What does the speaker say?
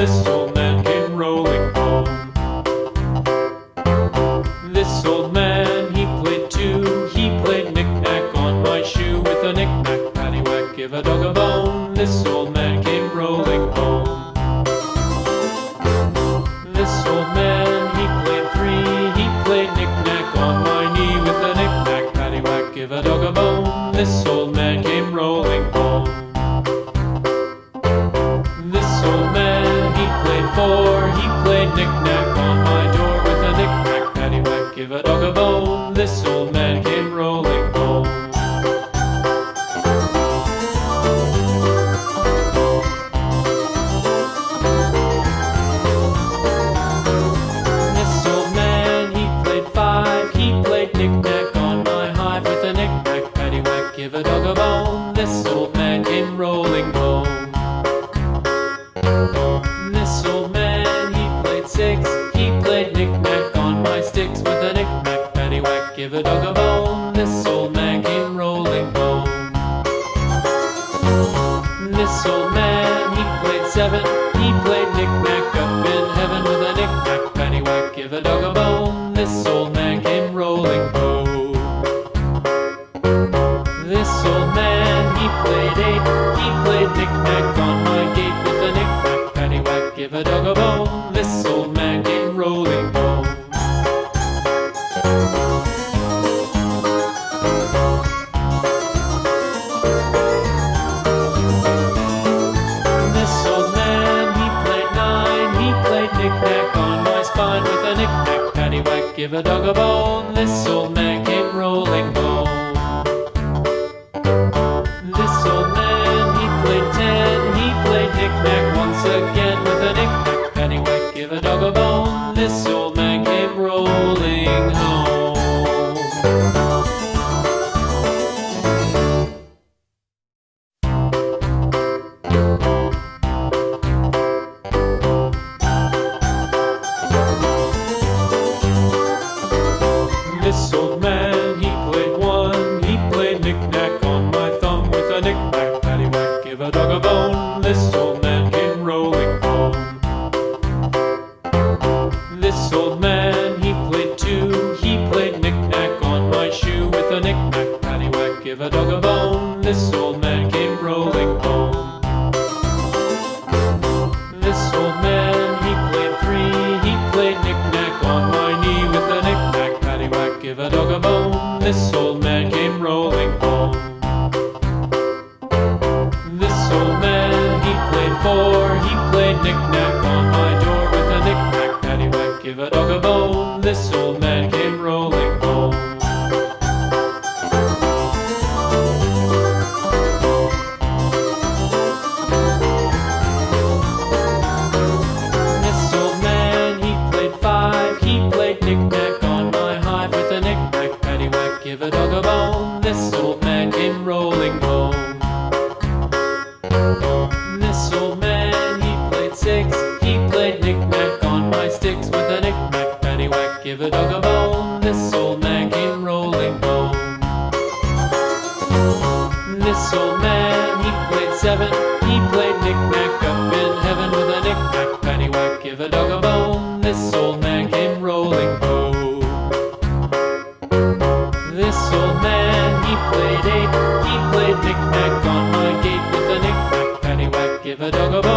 this old man came rolling home. This old man, he played too. He played knick-knack on my shoe. With a knick-knack, paddywhack, give a dog a bone. This old man came rolling home. This old man, he played three. He played knick-knack on my knee. With a knick-knack, paddywhack, give a dog a bone. This old man came rolling home. This old man, he played four. He played knick-knack on my door. With a knick-knack, paddywhack, give a dog a bone. This old man came rolling home. This old man, he played five. He played knick-knack on my hive. With a knick-knack, paddywhack, give a dog a bone. This old man came rolling home. This old man, he played six. He played knick-knack on my sticks. With a knick-knack, paddywhack, give a dog a bone. This old man came rolling home. This old man, he played seven. He played knick-knack up in heaven. With a knick-knack, paddywhack, give a dog a bone. This old man came rolling home. This old man, he played eight. He played knick-knack on my gate. With a knick-knack, paddywhack, give a dog a bone. This old man came rolling home. This old man, he played nine. He played knick-knack on my spine. With a knick-knack, paddywhack, give a dog a bone. This old man came rolling home. This old man, he played ten. He played knick-knack once again. With a knick-knack, paddywhack, give a dog a bone. This old man came rolling home. This old man, he played one. He played knick-knack on my thumb. With a knick-knack, paddywhack, give a dog a bone. This old man came rolling home. This old man, he played two. He played knick-knack on my shoe. With a knick-knack, paddywhack, give a dog a bone. This old man came rolling home. This old man, he played three. He played knick-knack on my knee. With a knick-knack, paddywhack, give a dog a bone. This old man came rolling home. This old man, he played four. He played knick-knack on my door. With a knick-knack, paddywhack, give a dog a bone. This old man came rolling home. This old man, he played five. He played knick-knack on my hive. With a knick-knack, paddywhack, give a dog a bone. This old man came rolling home. This old man, he played six. He played knick-knack on my sticks. With a knick-knack, paddywhack, give a dog a bone. This old man came rolling home. This old man, he played seven. He played knick-knack up in heaven. With a knick-knack, paddywhack, give a dog a bone. This old man came rolling home. This old man, he played eight. He played knick-knack on my gate. With a knick-knack, paddywhack, give a dog a bone.